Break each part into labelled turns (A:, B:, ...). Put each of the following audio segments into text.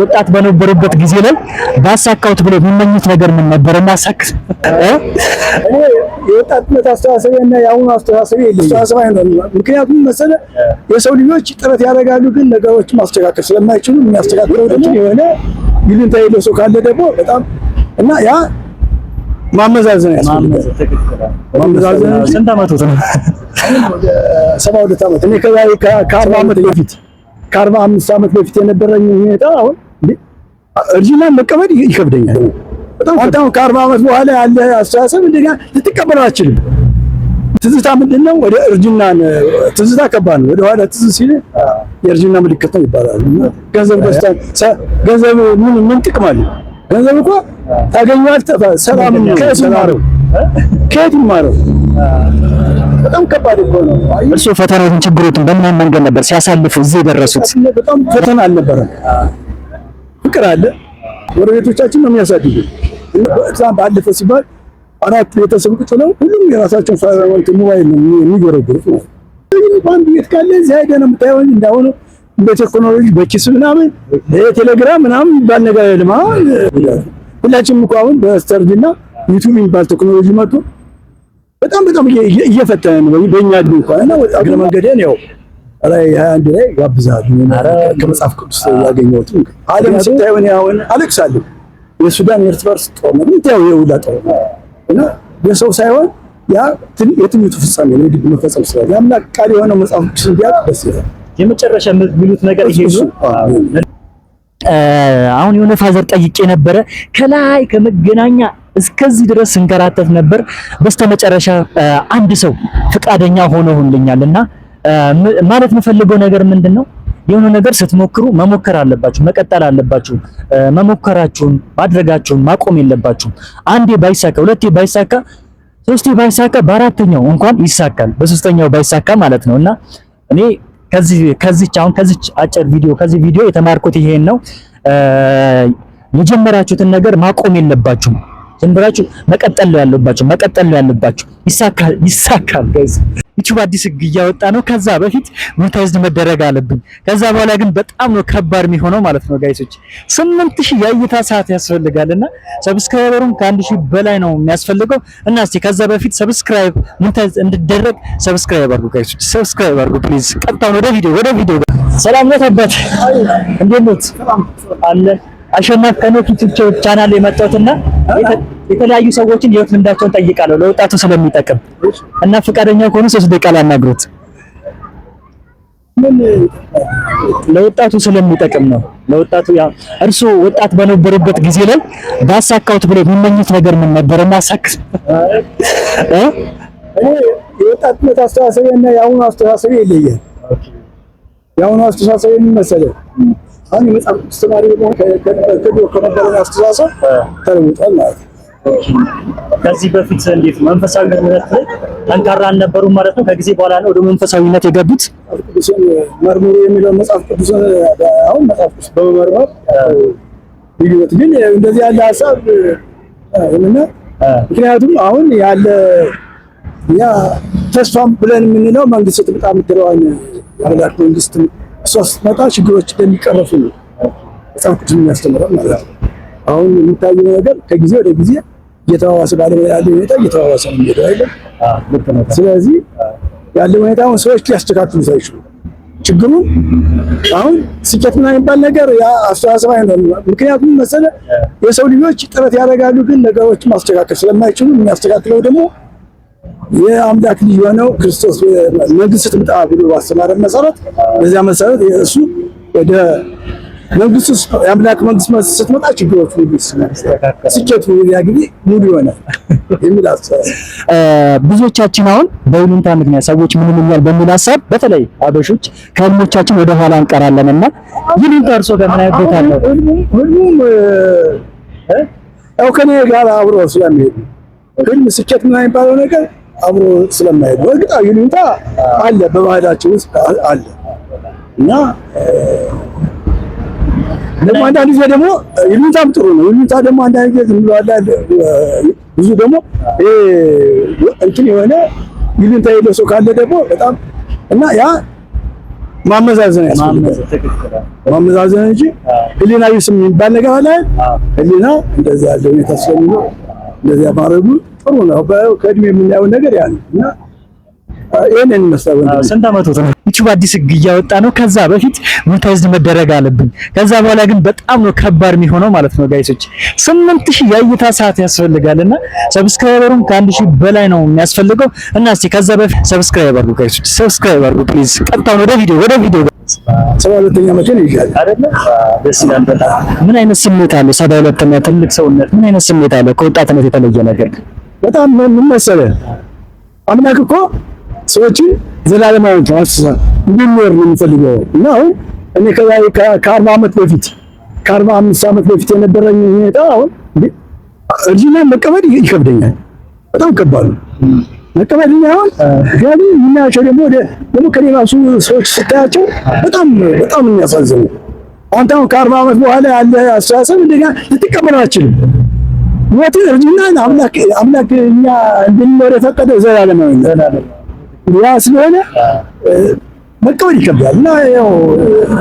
A: ወጣት በነበሩበት ጊዜ ላይ ባሳካውት ብለው የሚመኙት ነገር ምን ነበር? እናሳክ
B: እኔ የወጣትነት አስተሳሰቤና የአሁኑ አስተሳሰቤ ይለያል። ምክንያቱም መሰለ የሰው ልጆች ጥረት ያደርጋሉ፣ ግን ነገሮችን ማስተካከል ስለማይችሉ የሚያስተካክለው ደግሞ የሆነ ይሉንታ የሌለው ሰው ካለ ደግሞ በጣም እና ያ ማመዛዘን ያስፈልጋል። ማመዛዘን
A: ስንት ዓመት ነው?
B: 72 ዓመት። እኔ ከ40 ዓመት በፊት ከ45 ዓመት በፊት የነበረኝ ሁኔታ አሁን እርጅናን መቀበል ይከብደኛል በጣም። አንተ ከ40 ዓመት በኋላ ያለ አስተሳሰብ እንደኛ ልትቀበለው አትችልም። ትዝታ ምንድነው? ወደ እርጅናን ትዝታ ከባድ ነው። ወደ ኋላ ትዝ ሲል የእርጅና ምልክት ነው ይባላል። ገንዘብ ገንዘብ ምን ጥቅም አለው? ገንዘብ እኮ ታገኛለህ፣ ሰላም ነው። ከየት ይማረው? በጣም ከባድ እኮ ነው።
A: እርሱ ፈተናውን ችግሮችን በምን መንገድ ነበር ሲያሳልፉ እዚህ የደረሱት?
B: በጣም ፈተና አልነበረም። ፍቅር አለ። ጎረቤቶቻችን ነው የሚያሳድጉ። እዛም ባለፈ ሲባል አራት ቤተሰብ ቁጭ ነው፣ ሁሉም የራሳቸውን ሞባይል ነው የሚጎረጉሩት ነው። አንድ ቤት ካለ እዚህ ሄደህ ነው የምታየው። እንዳሁኑ በቴክኖሎጂ በኪስ ምናምን ቴሌግራም ምናምን ባል ነገር የለም። ሁላችንም እኮ አሁን በስተርጅና ዩቲዩብ የሚባል ቴክኖሎጂ መጥቶ በጣም እየፈተነ ነው በእኛ እድሜ እንኳን እና እግረ መንገዴን ያው ላይ 21 ላይ ጋብዛሉ። ከመጽሐፍ ቅዱስ ያገኘሁት ዓለም ስታየው እኔ አሁን አለቅሳለሁ። የሱዳን የእርስ በርስ ጦርነት እንታየው የውላ ጦርነት እና የሰው ሳይሆን ያ የትንቢቱ ፍጻሜ ነው። እንግዲህ መፈጸም ስለ ያምላክ ቃል የሆነው መጽሐፍ ቅዱስ እንዲያቅ ደስ ይላል።
A: የመጨረሻ የሚሉት ነገር ይሄ ነው። አሁን የሆነ ፋዘር ጠይቄ ነበረ ከላይ ከመገናኛ እስከዚህ ድረስ እንከራተት ነበር። በስተመጨረሻ አንድ ሰው ፍቃደኛ ሆኖልኛልና ማለት የምፈልገው ነገር ምንድነው? የሆነ ነገር ስትሞክሩ መሞከር አለባችሁ፣ መቀጠል አለባችሁ። መሞከራችሁን ማድረጋችሁን ማቆም የለባችሁም። አንዴ ባይሳካ፣ ሁለቴ ባይሳካ፣ ሶስቴ ባይሳካ በአራተኛው እንኳን ይሳካል፣ በሶስተኛው ባይሳካ ማለት ነውና እኔ ከዚች አጭር ቪዲዮ ከዚህ ቪዲዮ የተማርኩት ይሄን ነው። የጀመራችሁትን ነገር ማቆም የለባችሁም። ዝም ብላችሁ መቀጠል ያለባችሁ። ይሳካል ጋይስ። ዩቲዩብ አዲስ ህግ እያወጣ ነው። ከዛ በፊት ሞኔታይዝድ መደረግ አለብኝ። ከዛ በኋላ ግን በጣም ነው ከባድ የሚሆነው ማለት ነው ጋይሶች። 8000 የእይታ ሰዓት ያስፈልጋልና ሰብስክራይበሩም ከ1000 በላይ ነው የሚያስፈልገው እና እስቲ ከዛ በፊት ሰብስክራይብ ሞኔታይዝ እንድደረግ ሰብስክራይብ አድርጉ ጋይሶች፣ ሰብስክራይብ አድርጉ ፕሊዝ። ቀጥታ ወደ ቪዲዮ። ሰላም ነው አባት፣ እንዴት ነው አለ አሸናፊ ከኖክ ዩቲዩብ ቻናል የመጣሁትና የተለያዩ ሰዎችን የህይወት ልምዳቸውን ጠይቃለሁ ለወጣቱ ስለሚጠቅም እና ፈቃደኛ ከሆኑ 3 ደቂቃ ላናግሩት። ለወጣቱ ስለሚጠቅም ነው። ለወጣቱ ያ እርሱ ወጣት በነበሩበት ጊዜ ላይ ባሳካውት ብለው የሚመኙት ነገር ምን ነበር? እናሳክ
B: የወጣትነት አስተሳሰቤና የአሁኑ አስተሳሰቤ ይለያል። የአሁኑ አስተሳሰቤ ምን መሰለህ? አሁን የመጽሐፍ ቅዱስ ተማሪ ከድሮ ከነበረው አስተሳሰብ ተለውጧል ማለት ነው።
A: ከዚህ በፊት እንዴት መንፈሳዊነት ላይ ጠንካራ አልነበሩ ማለት ነው? ከጊዜ በኋላ ነው ወደ መንፈሳዊነት የገቡት።
B: ቅዱስን መርምሩ የሚለው መጽሐፍ ቅዱስ አሁን መጽሐፍ ቅዱስ በመመርመር ይሉት ግን እንደዚህ ያለ ሐሳብ እና ምክንያቱም አሁን ያለ ያ ተስፋም ብለን የምንለው መንግስት ስትመጣ የምትለዋን አምላክ መንግስት ሶስት መጣ ችግሮች እንደሚቀረፉ ነው መጽሐፍ ቅዱስ የሚያስተምረው ማለት ነው። አሁን የሚታየው ነገር ከጊዜ ወደ ጊዜ እየተዋዋሰ ያለው ሁኔታ እየተዋዋሰ ነው የሚሄደው አይደል? ስለዚህ ያለው ሁኔታ አሁን ሰዎች ሊያስተካክሉት አይችሉም። ችግሩ አሁን ስኬት ምናምን የሚባል ነገር ያ አስተሳሰብ አይደለም። ምክንያቱም መሰለ የሰው ልጆች ጥረት ያደርጋሉ፣ ግን ነገሮችን ማስተካከል ስለማይችሉ የሚያስተካክለው ደግሞ የአምላክ ልጅ የሆነው ክርስቶስ መንግስት ስትመጣ ብሎ ባስተማረን መሰረት በዚያ መሰረት እሱ ወደ መንግስት የአምላክ መንግስት ስትመጣ ችግሮች ሁሉ ይስተካከላል፣ ስኬቱ ያግኝ ሙሉ ይሆናል የሚል አስተሳሰብ። ብዙዎቻችን አሁን በይሉኝታ ምክንያት ሰዎች ምን ይሉኛል በሚል ሀሳብ በተለይ አበሾች ከህልሞቻችን ወደ ኋላ እንቀራለንና ይሉኝታ እርሶ ጋር ምን አይነት ቦታ አለው? ሁሉም ያው ከኔ ጋር አብሮ ስለሚሄድ ህልም ስኬት ምን የሚባለው ነገር አብሮ ስለማይሄድ ወርግጣ ይሉኝታ አለ በባህላችን ውስጥ አለ እና ደግሞ አንዳንድ ጊዜ ደግሞ ይሉኝታም ጥሩ ነው። ይሉኝታ ደግሞ አንዳንድ ጊዜ ዝም ብሎ አለ ብዙ ደግሞ እንትን የሆነ ይሉኝታ የሌለው ሰው ካለ ደግሞ በጣም እና ያ ማመዛዘን ያስፈልጋል። ማመዛዘን እንጂ ህሊና ቢስም የሚባል ነገር አለ። ህሊና እንደዚህ ያለ ሁኔታ ስለሚኖር እንደዚህ ማድረጉ ጥሩ ነው። ከእድሜ የምናየው ነገር ያን እና ይሄንን መስለው
A: ስንት ዓመቱ ነው? ዩቲዩብ አዲስ ህግ እያወጣ ነው። ከዛ በፊት ሞኔታይዝድ መደረግ አለብኝ። ከዛ በኋላ ግን በጣም ነው ከባድ የሚሆነው ማለት ነው ጋይሶች። 8000 የእይታ ሰዓት ያስፈልጋልና ሰብስክራይበሩም ከ1000 በላይ ነው የሚያስፈልገው እና እስቲ ከዛ በፊት ሰብስክራይብ አድርጉ ጋይሶች፣ ሰብስክራይብ አድርጉ ፕሊዝ። ቀጥታ ወደ ቪዲዮ
B: 72ኛ መቼ ነው ይሻል
A: አይደለ? ደስ ይላል በጣም። ምን አይነት ስሜት አለው? 72ኛ ትልቅ ሰውነት ምን አይነት ስሜት አለው? ከወጣትነት የተለየ ነገር
B: በጣም ምን መሰለህ፣ አምላክ እኮ ሰዎችን ዘላለማዊ ተዋስሳ እንዲኖር ነው የሚፈልገው እና አሁን እኔ ከ40 ዓመት በፊት ከ45 ዓመት በፊት የነበረኝ ሁኔታ አሁን እርጅና መቀበል ይከብደኛል። በጣም ከባድ ነው መቀበል። አሁን ጋቢ የምናያቸው ደግሞ ከሌላሱ ሰዎች ስታያቸው በጣም የሚያሳዝኑ። አንተ አሁን ከ40 ዓመት በኋላ ያለ አስተሳሰብ እንደኛ ልትቀበል አትችልም። ሞት እርጅና አምላክ እኛ እንድንኖር የፈቀደው ዘላለማዊ ነው። ያ ስለሆነ መቀበል ይከብዳል እና ያው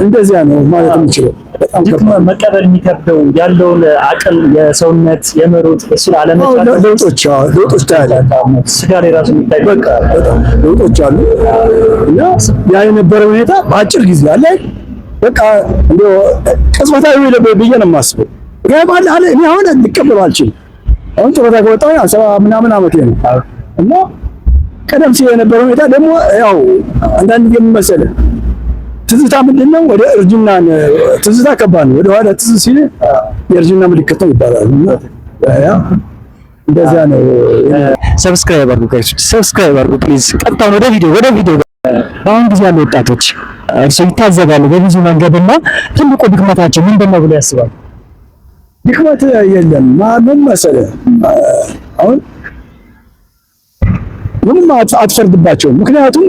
B: እንደዚያ ነው ማለት የምችለው።
A: በጣም መቀበል የሚከብደው ያለውን አቅም የሰውነት የመሮጥ እሱ አለመቻል
B: ለውጦች ታያለህ።
A: ስጋ ላይ ራሱ የሚታይ
B: በጣም ለውጦች አሉ እና ያ የነበረ ሁኔታ በአጭር ጊዜ አለ በቃ እንደው ቅጽበታዊ ብዬ ነው የማስበው። እኔ አሁን ልቀበል አልችልም። አሁን ጡረታ ከወጣሁ 70 ምናምን ዓመቴ ነው እና ቀደም ሲል የነበረው ሁኔታ ደግሞ ያው አንዳንድ ጊዜ መሰለህ ትዝታ ምንድነው ወደ እርጅና ትዝታ ከባድ ነው። ወደ ኋላ ትዝ ሲል የእርጅና ምልክት ነው ይባላል እና ያ እንደዚያ ነው።
A: ሰብስክራይብ አድርጉ ጋይስ፣ ሰብስክራይብ አድርጉ ፕሊዝ። ቀጥታ ወደ ቪዲዮ አሁን ጊዜ ያሉ ወጣቶች እርሱ ይታዘባሉ በብዙ መንገድና ትልቁ ድክመታቸው ምንድነው ብለው ያስባሉ?
B: ድክመት የለም ምን መሰለህ አሁን ምንም አትፈርድባቸውም። ምክንያቱም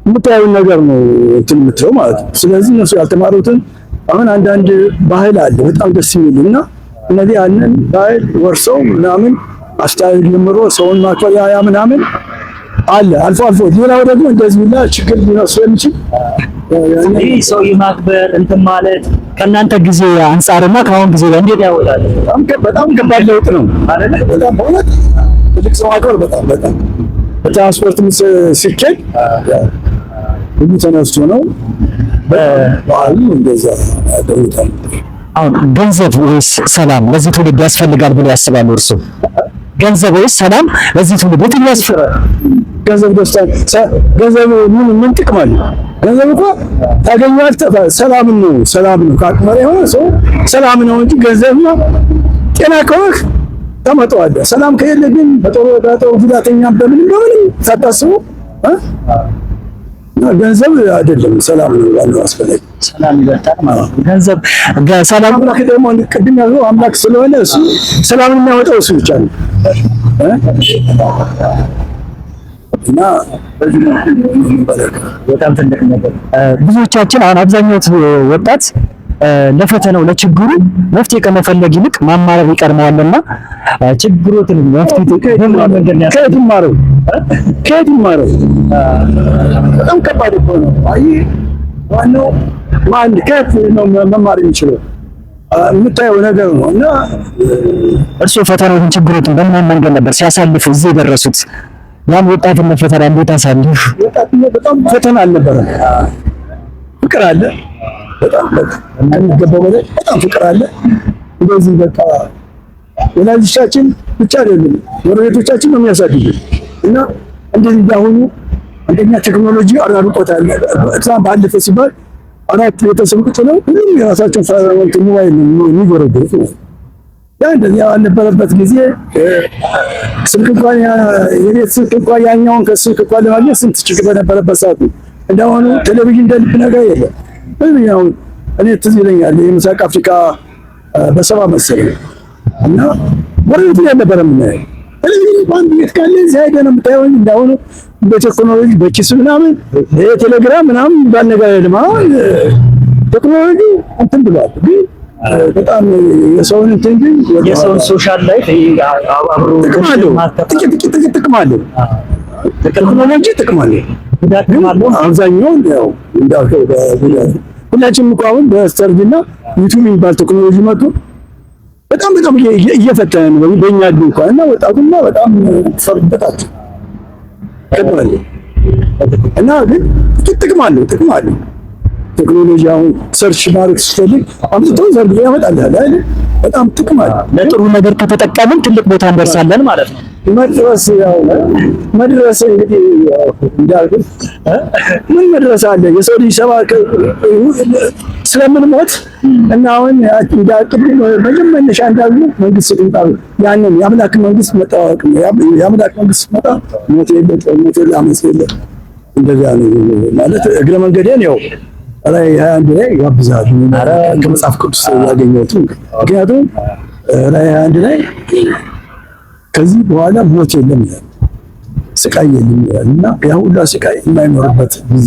B: የምታየውን ነገር ነው እንትን የምትለው ማለት ነው። ስለዚህ እነሱ ያልተማሩትን አሁን አንዳንድ ባህል አለ በጣም ደስ የሚልና እነዚህ ያንን ባህል ወርሰው ምናምን አስተያየት ጀምሮ ሰውን ማክበር ያ ምናምን አለ አልፎ። ሌላው ደግሞ እንደዚህ ብላ ችግር ሊኖር ስለሚችል
A: ይህ ሰው የማክበር እንትን ማለት ከእናንተ ጊዜ አንጻርና ከአሁን ጊዜ ጋር እንዴት ያወጣል?
B: በጣም ከባድ ለውጥ ነው አይደል? በጣም በእውነት ትልቅ ሰው ማክበር በጣም በትራንስፖርት ሲኬድ ሁሉ ተነስቶ ነው በዓሉ እንደዛ ያደርጉታል።
A: አሁን ገንዘብ ወይስ ሰላም ለዚህ ትውልድ ያስፈልጋል ብለው ያስባሉ እርሱ? ገንዘብ ወይስ ሰላም ለዚህ ትውልድ የትኛው ያስፈልጋል?
B: ገንዘብ ደስታ ገንዘብ ምን ጥቅም አለው? ገንዘብ እኮ ታገኛለህ፣ ሰላም ነው ከአቅም በላይ የሆነ ሰው ሰላም ነው እንጂ ገንዘብ ነው። ጤና ከሆንክ ተመጣጣኝ። ሰላም ከሌለ ግን በጦር ጉዳተኛ በምንም ሳታስቡ ገንዘብ አይደለም ሰላም ነው ያለው አስፈላጊ።
A: ሰላም ይበልጣል ማለት ነው ገንዘብ። ሰላም
B: አምላክ ደግሞ ቅድም ያለው አምላክ ስለሆነ እሱ ሰላምን የሚያወጣው እሱ ብቻ ነው እና
A: በጣም ትልቅ ነገር። ብዙዎቻችን አሁን አብዛኛው ወጣት ለፈተናው ለችግሩ መፍትሄ ከመፈለግ ይልቅ ማማረር ይቀርመዋልና ችግሮትን መፍትሄ ከየት ይማረው? በጣም ከባድ እኮ ነው። ዋናው ከየት ነው መማር የሚችለው? የምታየው ነገር ነው እና እርሱ ፈተናውን ችግሮትን በምን መንገድ ነበር ሲያሳልፉ እዚህ የደረሱት? ያን ወጣትነት ፈተና እንዴት አሳልፉ?
B: ወጣትነት በጣም ፈተና አልነበረም። ፍቅር አለ በጣም የሚገባው በላይ በጣም ፍቅር አለ። እንደዚህ በቃ ወላጆቻችን ብቻ አይደሉም ወላጆቻችን ነው የሚያሳድጉት እና እንደዚህ ያሁኑ አንደኛ ቴክኖሎጂ አራርቆታል። በጣም ባለፈ ሲባል አራት ቤተሰብ ቁጭ ነው ሁሉም የራሳቸውን ሳይሆን ሞባይል ነው የሚጎረጉሩት ነው። ያ እንደዚህ ያልነበረበት ጊዜ ስልክ እንኳን የቤት ስልክ እንኳን ያኛውን ከስልክ እንኳን ለማግኘት ስንት ችግር በነበረበት ሰዓት እንደሆነ ቴሌቪዥን እንደልብ ነገር የለም። ያው እኔ ትዝ ይለኛል የምስራቅ አፍሪካ በሰባ መሰለኝ እና ወሬት ያልነበረ ምናምን ቴሌቪዥን ባንድ ቤት ካለ እዚህ ሄደህ ነው የምታየው። እንደሆነ በቴክኖሎጂ በኪስ ምናምን ቴሌግራም ምናምን ባል ነገር የለም። አሁን ቴክኖሎጂ እንትን ብሏል ግን በጣም የሰውን እንትን ግን
A: የሰውን ሶሻል ላይፍ አብሮ
B: ጥቅም አለው። ጥቅም አለው። ቴክኖሎጂ ጥቅም አለው። ግን አብዛኛው ያው እንዳልከው በጉዳት ሁላችንም እኮ አሁን በስተርጅና ዩቲዩብ የሚባል ቴክኖሎጂ መጥቶ በጣም እየፈተነ ነው በእኛ እድሜ እንኳን እና ወጣቱና በጣም ተፈርደታችሁ ከበለ እና ግን ጥቅም አለው ቴክኖሎጂ አሁን ሰርች ማድረግ ስትፈልግ አምጥቶ ዘርግቶ ያመጣልሃል አይደል? በጣም ጥቅም አለው።
A: ለጥሩ ነገር ከተጠቀምን ትልቅ ቦታ እንደርሳለን ማለት ነው።
B: መድረስ እንግዲህ እንዳልኩት ምን መድረስ አለ? የሰው ልጅ ስለምንሞት እና አሁን እንዳልኩት መጀመሪያ እንዳሉ መንግስት ይጣሉ ያንን የአምላክ መንግስት መጣወቅ ነው። የአምላክ መንግስት መጣ ሞት የለ አመጽ የለ እንደዛ ነው ማለት እግረ መንገዴን ያው ራዕይ 21 ላይ ያብዛል። ከመጽሐፍ ቅዱስ ያገኘሁት ምክንያቱም ራዕይ 21 ላይ ከዚህ በኋላ ሞት የለም ይላል፣ ስቃይ የለም ይላል እና ያ ሁሉ ስቃይ የማይኖርበት ጊዜ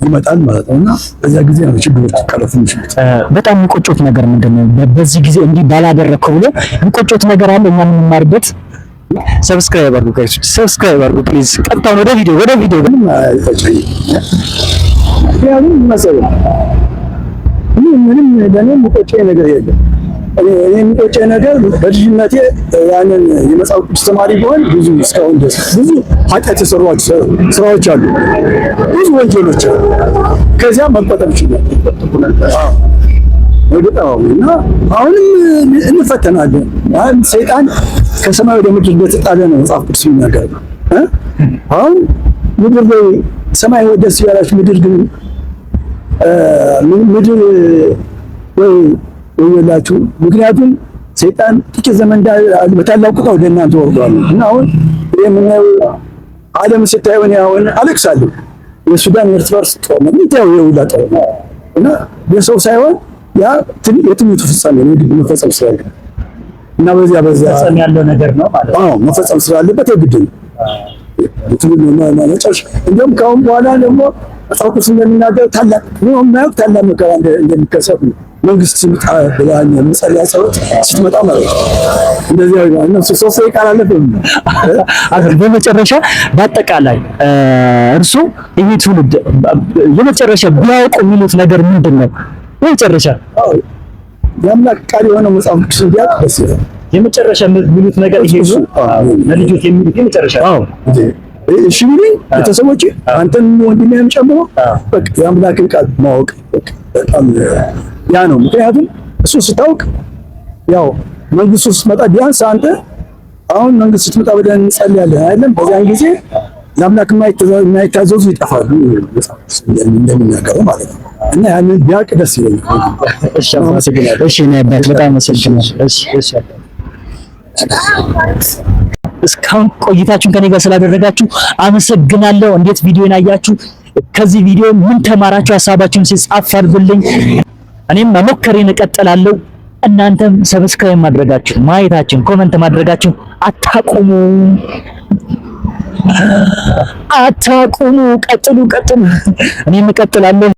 B: ይመጣል ማለት ነው። እና በዚያ ጊዜ ነው ችግሮች ይቀረፉ የሚችሉት።
A: በጣም የሚቆጮት ነገር ምንድነው? በዚህ ጊዜ እንዲህ ባላደረከው ብሎ የሚቆጮት ነገር አለ። እኛ የምንማርበት ሰብስክራይብ አድርጉ ጋይስ፣ ሰብስክራይብ አድርጉ ፕሊዝ። ቀጥታ ወደ ቪዲዮ
B: ምንም አይፈጨኝም። ምክንያቱም መሰለኝ ምንም ለኔ የሚቆጨኝ ነገር የለም። እኔ የሚቆጨኝ ነገር በልጅነቴ ያንን የመጽሐፍ ቅዱስ ተማሪ ቢሆን ብዙ እስካሁን ድረስ ብዙ ኃጢአት የሰሯቸው ስራዎች አሉ፣ ብዙ ወንጀሎች አሉ። ከዚያ መቆጠብ ይችላል እና አሁንም እንፈተናለን። ሰይጣን ከሰማይ ወደ ምድር እንደተጣለ ነው መጽሐፍ ቅዱስ የሚናገረው። አሁን ምድር ላይ ሰማይ ደስ ያላችሁ ምድር ግን ምድር ወይላችሁ። ምክንያቱም ሰይጣን ጥቂት ዘመን በታላቅ ቁጣ ወደ እናንተ ወርዷል እና አሁን የምናየው ዓለም ስታየው እኔ አሁን አለቅሳለሁ። የሱዳን እርስ በርስ ጦርነት ምንታየው የውላ ጦርነት እና የሰው ሳይሆን ያ የትምህርቱ ፍጻሜ ነው መፈጸም ስላለበት እና በዚያ
A: መፈጸም ያለው ነገር ነው ማለት ነው።
B: መፈጸም ስላለበት የግድ ነው። መጨረሻ እንደውም ከአሁን በኋላ ደግሞ መጽሐፍ ቅዱስ እንደሚናገር ታላቅ መከራ እንደሚከሰት ነው። መንግስት ሲመጣ ብላኝ የምጸልያ ጸሎት ስትመጣ ማለት ነው። እንደዚህ ነው እና ሶስት ቃል አለብን።
A: በመጨረሻ በአጠቃላይ እርሱ ይሄ ትውልድ የመጨረሻ ቢያውቁ የሚሉት ነገር ምንድን ነው? የመጨረሻ
B: የአምላክ ቃል የሆነው መጽሐፍ ቅዱስ እንዲያውቅ ደስ ይላል።
A: የመጨረሻ የሚሉት ነገር ይሄ ነው። ለልጆች የሚሉት የመጨረሻ
B: እሺ ቢሉኝ ቤተሰቦቼ አንተን ወንድሜም ጨምሮ በቃ የአምላክን ቃል ማወቅ በጣም ያ ነው። ምክንያቱም እሱ ስታውቅ ያው መንግስቱ ስትመጣ ቢያንስ አንተ አሁን መንግስቱ ስትመጣ ብለን እንጸልያለን አይደለም? በዚያን ጊዜ ለአምላክ የማይታዘዙ ይጠፋሉ እንደሚናገረው ማለት ነው። እና ያንን ቢያውቅ ደስ ይለኛል።
A: እሺ አመሰግናለሁ። እሺ እኔ አባት በጣም አመሰግናለሁ። እሺ እስካሁን ቆይታችሁን ከኔ ጋር ስላደረጋችሁ አመሰግናለሁ። እንዴት ቪዲዮን አያችሁ? ከዚህ ቪዲዮ ምን ተማራችሁ? ሐሳባችሁን ሲጻፍ አድርጉልኝ። እኔም መሞከሬን እቀጥላለሁ። እናንተም ሰብስክራይብ ማድረጋችሁ፣ ማየታችሁን፣ ኮሜንት ማድረጋችሁ አታቁሙ። ቀጥሉ። እኔም እቀጥላለሁ።